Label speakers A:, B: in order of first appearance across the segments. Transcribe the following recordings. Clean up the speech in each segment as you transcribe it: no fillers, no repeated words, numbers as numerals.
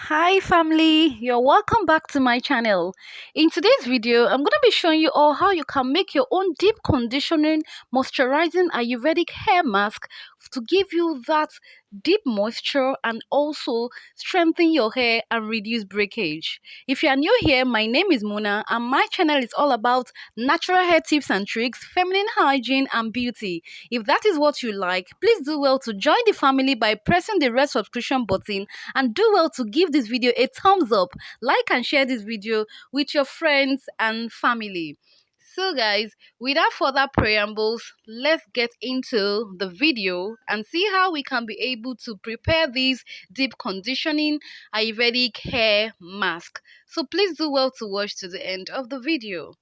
A: Hi family, you're welcome back to my channel. In today's video, I'm going to be showing you all how you can make your own deep conditioning moisturizing Ayurvedic hair mask to give you that deep moisture and also strengthen your hair and reduce breakage. If you are new here, my name is Muna and my channel is all about natural hair tips and tricks, feminine hygiene and beauty. If that is what you like, please do well to join the family by pressing the red subscription button and do well to give this video a thumbs up, like and share this video with your friends and family. So guys, without further preambles, let's get into the video and see how we can be able to prepare this deep conditioning Ayurvedic hair mask. So please do well to watch to the end of the video.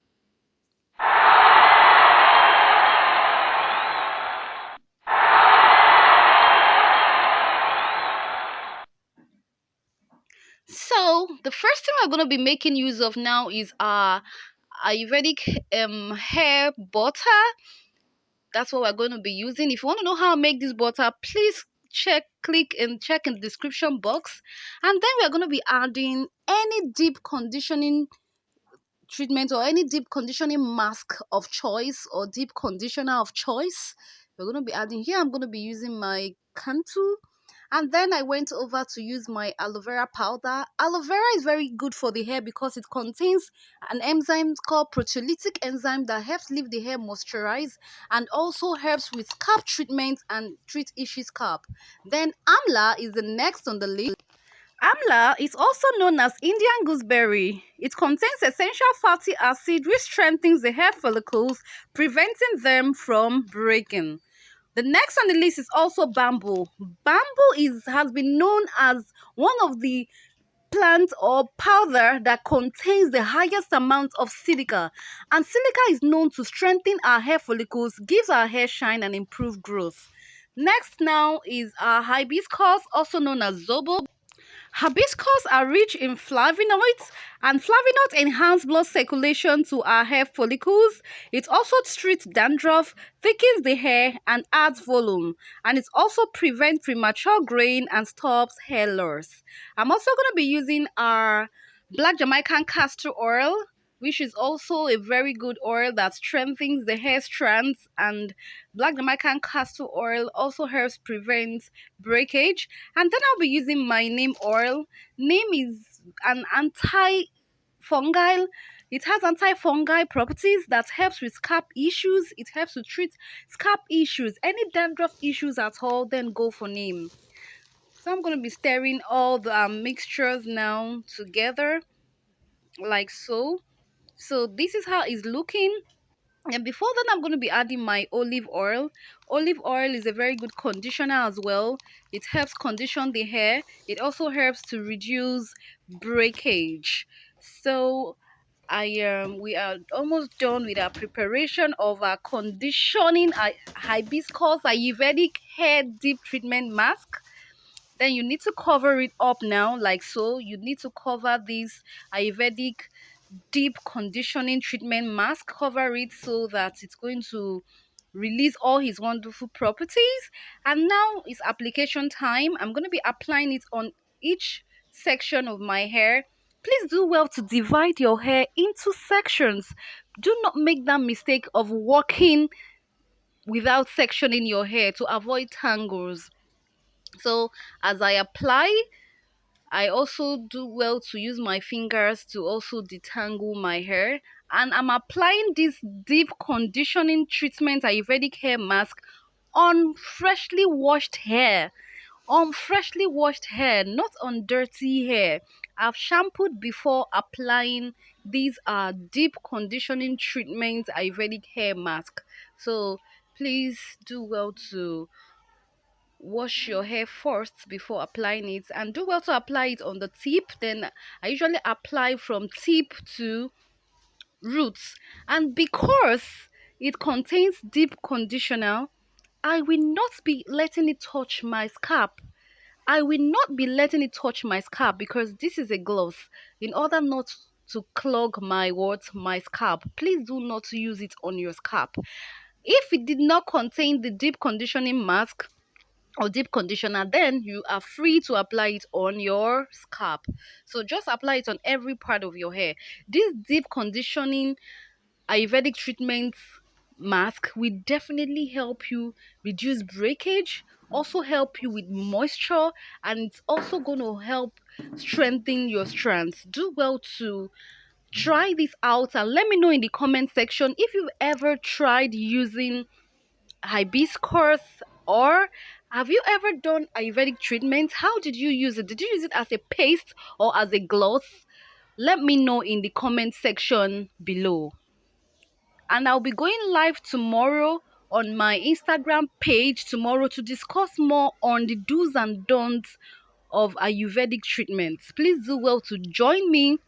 A: So the first thing we're going to be making use of now is our Ayurvedic hair butter. That's what we're going to be using. If you want to know how I make this butter, please click and check in the description box. And then we're going to be adding any deep conditioning treatment or any deep conditioning mask of choice or deep conditioner of choice. We're going to be adding here. I'm going to be using my Cantu. And then I went over to use my aloe vera powder. Aloe vera is very good for the hair because it contains an enzyme called proteolytic enzyme that helps leave the hair moisturized and also helps with scalp treatment and treat itchy scalp. Then Amla is the next on the list. Amla is also known as Indian gooseberry. It contains essential fatty acid which strengthens the hair follicles, preventing them from breaking. The next on the list is also bamboo. Has been known as one of the plant or powder that contains the highest amount of silica, and silica is known to strengthen our hair follicles, gives our hair shine and improve growth. Next now is our hibiscus, also known as zobo. Hibiscus are rich in flavonoids, and flavonoids enhance blood circulation to our hair follicles. It also treats dandruff, thickens the hair, and adds volume. And it also prevents premature graying and stops hair loss. I'm also going to be using our black Jamaican castor oil, which is also a very good oil that strengthens the hair strands, and black Jamaican castor oil also helps prevent breakage. And then I'll be using my neem oil. Neem is an anti-fungal. It has anti-fungal properties that helps with scalp issues. It helps to treat scalp issues. Any dandruff issues at all, then go for neem. So I'm going to be stirring all the mixtures now together like so. So this is how it's looking. And before then, I'm going to be adding my olive oil. Olive oil is a very good conditioner as well. It helps condition the hair. It also helps to reduce breakage. So we are almost done with our preparation of our conditioning hibiscus Ayurvedic hair deep treatment mask. Then you need to cover it up now like so. You need to cover this Ayurvedic deep conditioning treatment mask, cover it so that it's going to release all his wonderful properties. And now it's application time. I'm going to be applying it on each section of my hair. Please do well to divide your hair into sections. Do not make that mistake of walking without sectioning your hair to avoid tangles. So as I apply, I also do well to use my fingers to also detangle my hair. And I'm applying this deep conditioning treatment Ayurvedic hair mask on freshly washed hair. On freshly washed hair, not on dirty hair. I've shampooed before applying these deep conditioning treatment Ayurvedic hair mask. So please do well to wash your hair first before applying it, and do well to apply it on the tip. Then I usually apply from tip to roots, and because it contains deep conditioner, I will not be letting it touch my scalp. I will not be letting it touch my scalp because this is a gloss. In order not to clog my scalp, please do not use it on your scalp. If it did not contain the deep conditioning mask, or deep conditioner, then you are free to apply it on your scalp. So just apply it on every part of your hair. This deep conditioning Ayurvedic treatment mask will definitely help you reduce breakage, also help you with moisture, and it's also going to help strengthen your strands. Do well to try this out and let me know in the comment section if you've ever tried using hibiscus, or have you ever done Ayurvedic treatment? How did you use it? Did you use it as a paste or as a gloss? Let me know in the comment section below. And I'll be going live tomorrow on my Instagram page tomorrow to discuss more on the do's and don'ts of Ayurvedic treatments. Please do well to join me.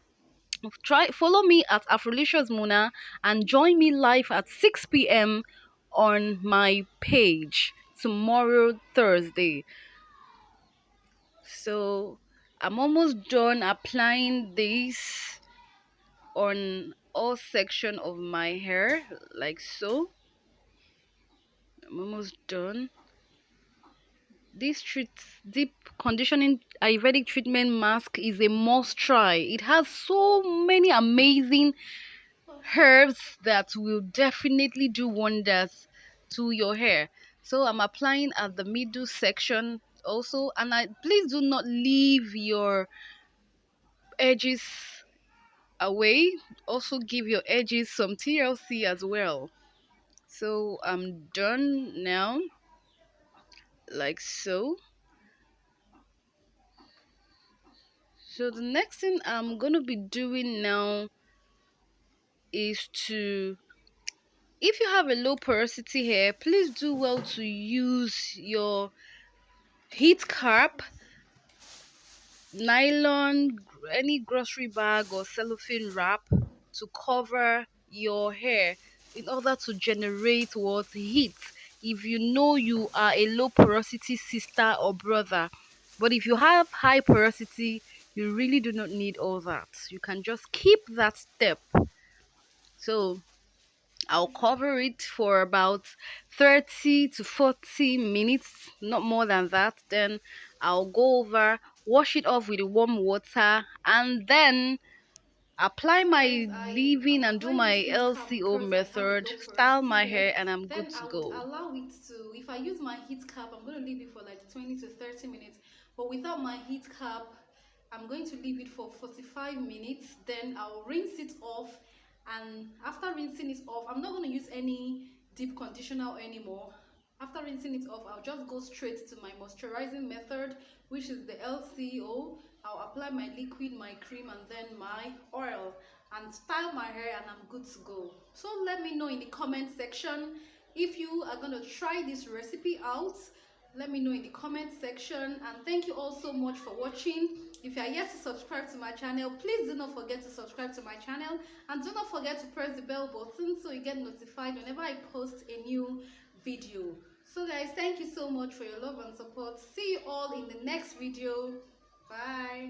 A: Follow me at Afroliciousmuna and join me live at 6 p.m. on my page tomorrow, Thursday. So I'm almost done applying this on all section of my hair, like so. I'm almost done. This deep conditioning Ayurvedic treatment mask is a must try. It has so many amazing herbs that will definitely do wonders to your hair. So I'm applying at the middle section also, and please do not leave your edges away. Also give your edges some TLC as well. So I'm done now, like so. So the next thing I'm gonna be doing now is to, if you have a low porosity hair, please do well to use your heat cap, nylon, any grocery bag or cellophane wrap to cover your hair in order to generate what heat. If you know you are a low porosity sister or brother, but if you have high porosity, you really do not need all that. You can just keep that step. So I'll cover it for about 30 to 40 minutes, not more than that. Then I'll go over, wash it off with warm water, and then apply my leave-in and do my LCO method, style my hair, and I'm good
B: Then
A: to
B: I would
A: go.
B: allow it to, if I use my heat cap, I'm going to leave it for like 20 to 30 minutes. But without my heat cap, I'm going to leave it for 45 minutes. Then I'll rinse it off. And after rinsing it off, I'm not going to use any deep conditioner anymore. After rinsing it off, I'll just go straight to my moisturizing method, which is the LCO. I'll apply my liquid, my cream, and then my oil, and style my hair, and I'm good to go. So let me know in the comment section if you are going to try this recipe out. Let me know in the comment section, and thank you all so much for watching. If you are yet to subscribe to my channel, please do not forget to subscribe to my channel, and do not forget to press the bell button so you get notified whenever I post a new video. So guys, thank you so much for your love and support. See you all in the next video. Bye.